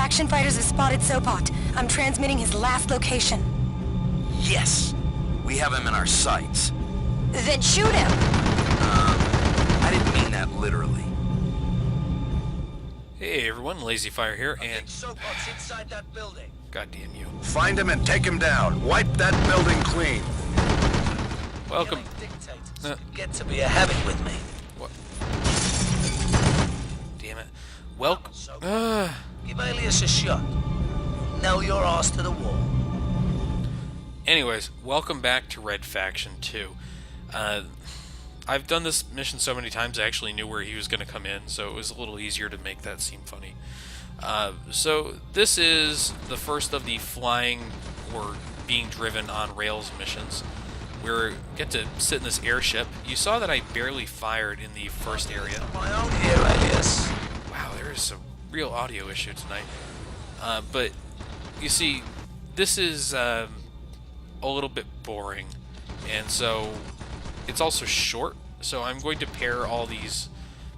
faction fighters have spotted Sopot. I'm transmitting his last location. Yes! We have him in our sights. Then shoot him! I didn't mean that literally. Hey everyone, Lazy Fire here, and Sopot's inside that building. goddamn you. Find him and take him down. Wipe that building clean. Welcome. Dictators get to be a habit with me. What? Damn it. Welcome. Give Alias a shot. Nail your ass to the wall. Anyways, welcome back to Red Faction 2. I've done this mission so many times I actually knew where he was going to come in, so it was a little easier to make that seem funny. So this is the first of the flying or being driven on rails missions. We get to sit in this airship. You saw that I barely fired in the first area. My own here, Alias. Wow, there is some real audio issue tonight. But you see, this is a little bit boring, and so it's also short. So I'm going to pair all these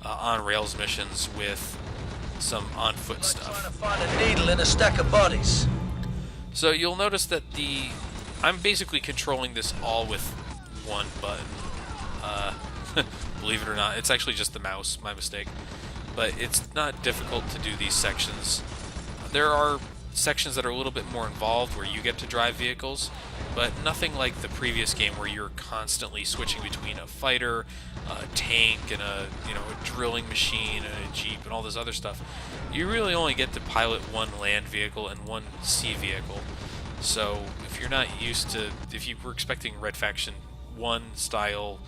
on-rails missions with some on-foot stuff. Trying to find a needle in a stack of bodies. So you'll notice that I'm basically controlling this all with one button. Believe it or not, it's actually just the mouse, my mistake. But it's not difficult to do these sections. There are sections that are a little bit more involved where you get to drive vehicles, but nothing like the previous game where you're constantly switching between a fighter, a tank, and a drilling machine and a jeep and all this other stuff. You really only get to pilot one land vehicle and one sea vehicle. So if you're not used to, if you were expecting Red Faction 1 style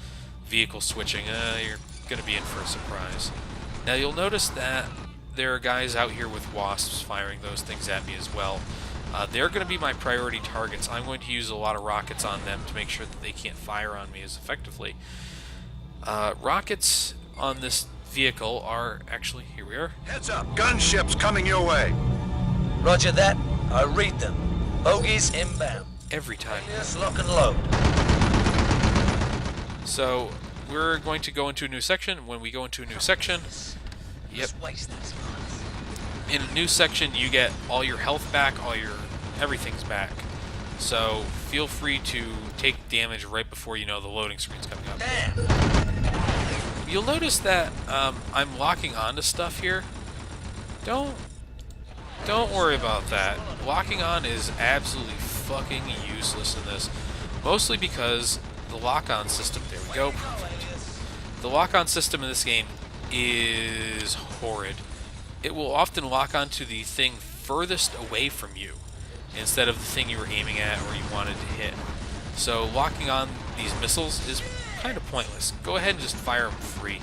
vehicle switching, you're going to be in for a surprise. Now you'll notice that there are guys out here with wasps firing those things at me as well. They're going to be my priority targets. I'm going to use a lot of rockets on them to make sure that they can't fire on me as effectively. Rockets on this vehicle are actually, here we are. Heads up, gunships coming your way. Roger that. I read them. Bogies inbound. Every time. Alias, lock and load. So we're going to go into a new section. When we go into a new section, yep. In a new section, you get all your health back, everything's back. So feel free to take damage right before you know the loading screen's coming up. Damn. You'll notice that I'm locking onto stuff here. Don't worry about that. Locking on is absolutely fucking useless in this. Mostly because the lock-on system, there we go, perfect. The lock-on system in this game is horrid. It will often lock onto the thing furthest away from you instead of the thing you were aiming at or you wanted to hit. So locking on these missiles is kind of pointless. Go ahead and just fire them free.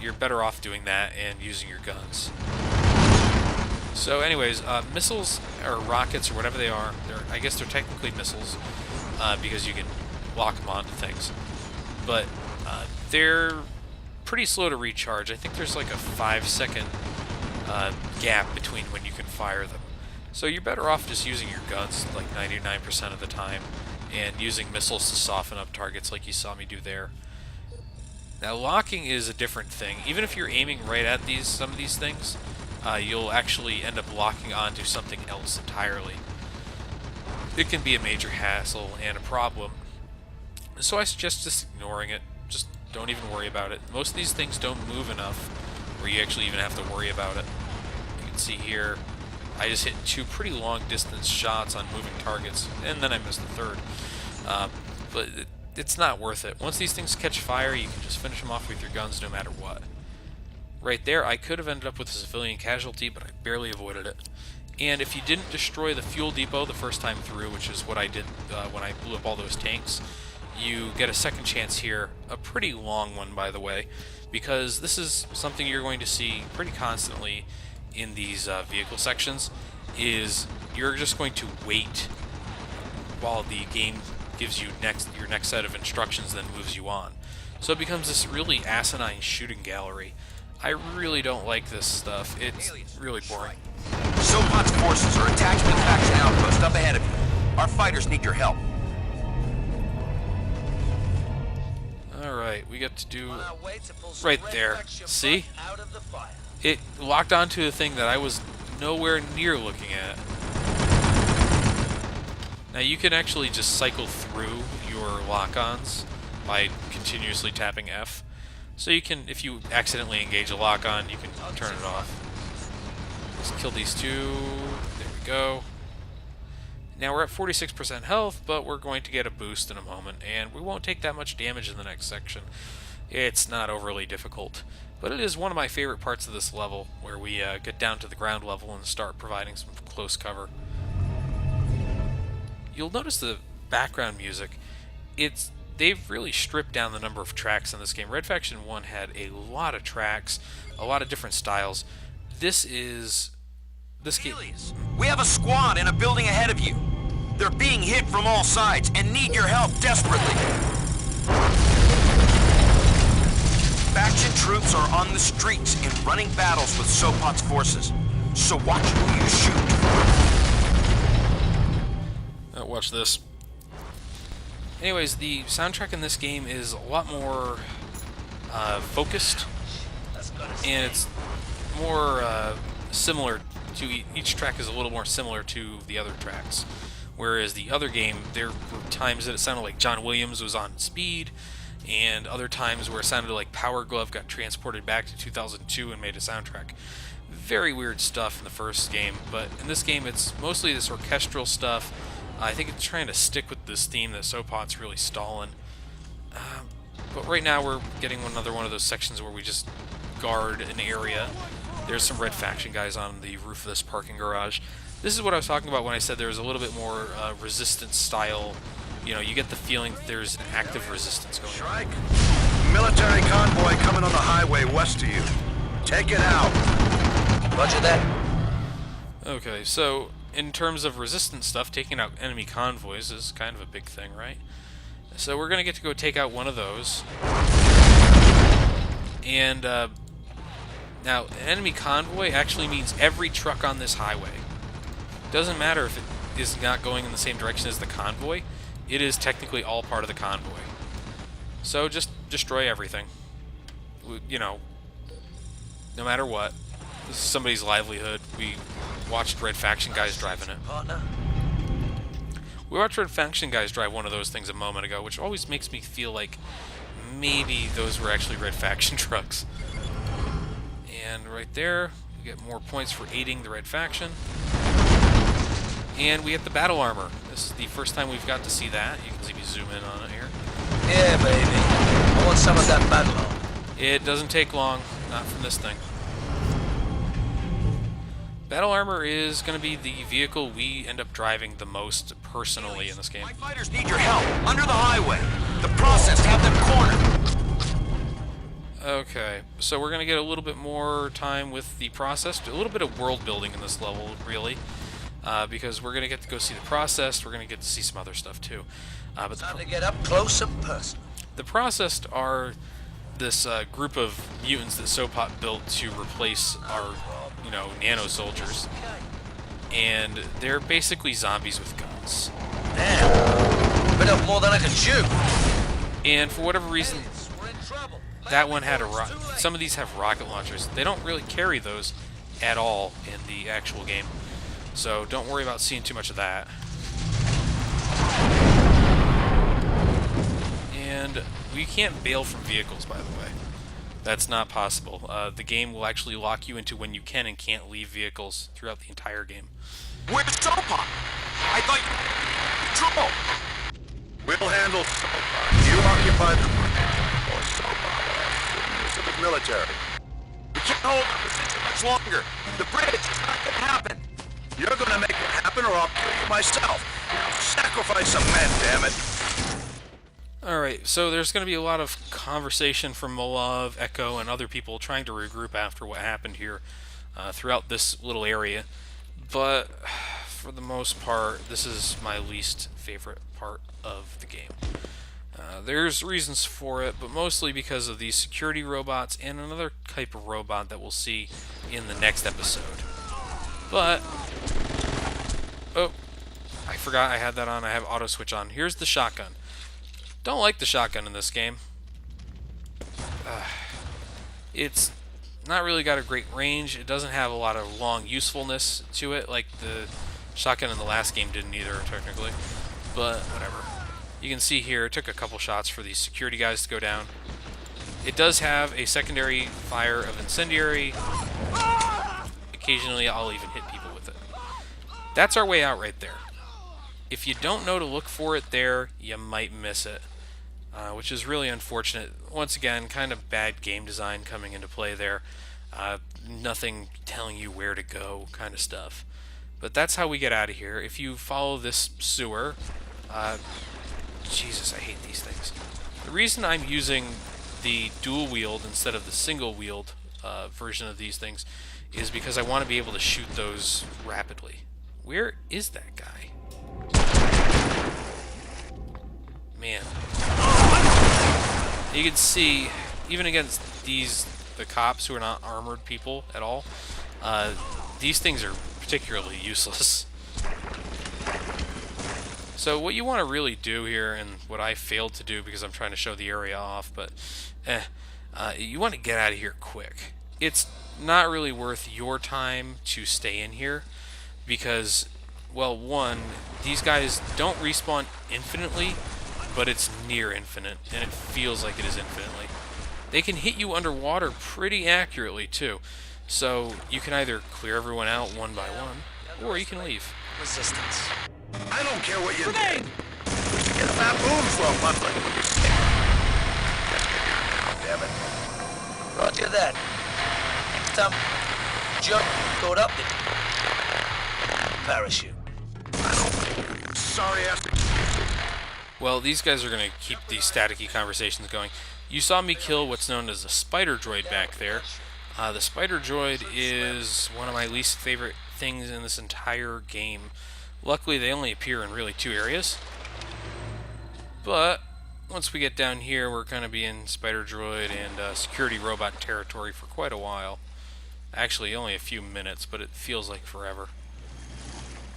You're better off doing that and using your guns. So anyways, missiles or rockets or whatever they are, I guess they're technically missiles because you can lock them onto things. But they're pretty slow to recharge. I think there's like a 5-second gap between when you can fire them. So you're better off just using your guns like 99% of the time and using missiles to soften up targets like you saw me do there. Now locking is a different thing. Even if you're aiming right at some of these things, you'll actually end up locking onto something else entirely. It can be a major hassle and a problem. So I suggest just ignoring it. Just don't even worry about it. Most of these things don't move enough where you actually even have to worry about it. You can see here, I just hit 2 pretty long distance shots on moving targets, and then I missed the third. But it's not worth it. Once these things catch fire, you can just finish them off with your guns no matter what. Right there, I could have ended up with a civilian casualty, but I barely avoided it. And if you didn't destroy the fuel depot the first time through, which is what I did when I blew up all those tanks, you get a second chance here, a pretty long one by the way, because this is something you're going to see pretty constantly in these vehicle sections, is you're just going to wait while the game gives you your next set of instructions, then moves you on. So it becomes this really asinine shooting gallery. I really don't like this stuff. It's really boring. Sopot's forces are attached to the faction outpost up ahead of you. Our fighters need your help. Alright, we get to do right there. See? It locked onto the thing that I was nowhere near looking at. Now you can actually just cycle through your lock-ons by continuously tapping F. So you can, if you accidentally engage a lock-on, you can turn it off. Let's kill these two. There we go. Now we're at 46% health, but we're going to get a boost in a moment, and we won't take that much damage in the next section. It's not overly difficult, but it is one of my favorite parts of this level, where we get down to the ground level and start providing some close cover. You'll notice the background music. They've really stripped down the number of tracks in this game. Red Faction 1 had a lot of tracks, a lot of different styles. This game. We have a squad in a building ahead of you. They're being hit from all sides and need your help desperately. Faction troops are on the streets in running battles with Sopot's forces. So watch who you shoot. Watch this. Anyways, the soundtrack in this game is a lot more focused, and it's more similar to each track is a little more similar to the other tracks. Whereas the other game, there were times that it sounded like John Williams was on speed, and other times where it sounded like Power Glove got transported back to 2002 and made a soundtrack. Very weird stuff in the first game, but in this game it's mostly this orchestral stuff. I think it's trying to stick with this theme that Sopot's really stalling. But right now we're getting another one of those sections where we just guard an area. There's some Red Faction guys on the roof of this parking garage. This is what I was talking about when I said there's a little bit more resistance style. You know, you get the feeling that there's an active resistance going on. Strike! Military convoy coming on the highway west of you. Take it out. Roger that. Okay, so in terms of resistance stuff, taking out enemy convoys is kind of a big thing, right? So we're going to get to go take out one of those. And now, enemy convoy actually means every truck on this highway. Doesn't matter if it is not going in the same direction as the convoy. It is technically all part of the convoy. So just destroy everything. You know, no matter what. This is somebody's livelihood. We watched Red Faction guys driving it. Partner. We watched Red Faction guys drive one of those things a moment ago, which always makes me feel like maybe those were actually Red Faction trucks. And right there, we get more points for aiding the Red Faction. And we get the battle armor. This is the first time we've got to see that. You can see me zoom in on it here. Yeah, baby. I want some of that battle armor. It doesn't take long, not from this thing. Battle armor is going to be the vehicle we end up driving the most personally in this game. My fighters need your help under the highway. The process have them cornered. Okay, so we're going to get a little bit more time with the process, a little bit of world building in this level, really, because we're going to get to go see the processed. We're going to get to see some other stuff too. But Time to get up close and personal. the processed are this group of mutants that Sopot built to replace our, nano soldiers, and they're basically zombies with guns. Damn. Bit up more than I can chew. And for whatever reason, We're in trouble. that one had some of these have rocket launchers. They don't really carry those at all in the actual game, so don't worry about seeing too much of that. And we can't bail from vehicles, by the way. That's not possible. The game will actually lock you into when you can and can't leave vehicles throughout the entire game. Where's Sopot? I thought you... Trouble! We'll handle Sopot. You occupy the or Sopot the military. We can't hold the position much longer. The bridge is not gonna happen. You're gonna make it happen or I'll kill you myself. Sacrifice some men, damn it. Alright, so there's going to be a lot of conversation from Molov, Echo, and other people trying to regroup after what happened here throughout this little area. But for the most part, this is my least favorite part of the game. There's reasons for it, but mostly because of these security robots and another type of robot that we'll see in the next episode. But, oh, I forgot I had that on. I have auto switch on. Here's the shotgun. Don't like the shotgun in this game. It's not really got a great range. It doesn't have a lot of long usefulness to it, like the shotgun in the last game didn't either, technically. But whatever. You can see here, it took a couple shots for these security guys to go down. It does have a secondary fire of incendiary. Occasionally, I'll even hit people with it. That's our way out right there. If you don't know to look for it there, you might miss it. Which is really unfortunate. Once again, kind of bad game design coming into play there. Nothing telling you where to go kind of stuff. But that's how we get out of here. If you follow this sewer... Jesus, I hate these things. The reason I'm using the dual-wield instead of the single-wield version of these things is because I want to be able to shoot those rapidly. Where is that guy? Man. You can see, even against the cops who are not armored people at all, these things are particularly useless. So what you want to really do here, and what I failed to do because I'm trying to show the area off, but you want to get out of here quick. It's not really worth your time to stay in here because, well, one, these guys don't respawn infinitely, but it's near infinite, and it feels like it is infinitely. They can hit you underwater pretty accurately, too. So you can either clear everyone out one by one, or you can leave. Resistance. I don't care what you did. We should get a baboon for a monthly. Damn it. Roger that. Next time, jump, go up it. Parachute. Sorry, ass. Well, these guys are going to keep these staticky conversations going. You saw me kill what's known as a spider droid back there. The spider droid is one of my least favorite things in this entire game. Luckily, they only appear in really 2 areas. But once we get down here, we're going to be in spider droid and security robot territory for quite a while. Actually, only a few minutes, but it feels like forever.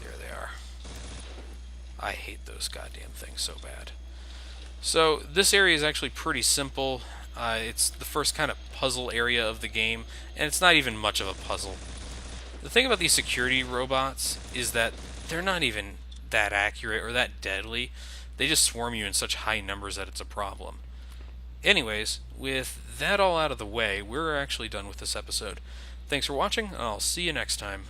There they are. I hate those goddamn things so bad. So this area is actually pretty simple. It's the first kind of puzzle area of the game, and it's not even much of a puzzle. The thing about these security robots is that they're not even that accurate or that deadly. They just swarm you in such high numbers that it's a problem. Anyways, with that all out of the way, we're actually done with this episode. Thanks for watching, and I'll see you next time.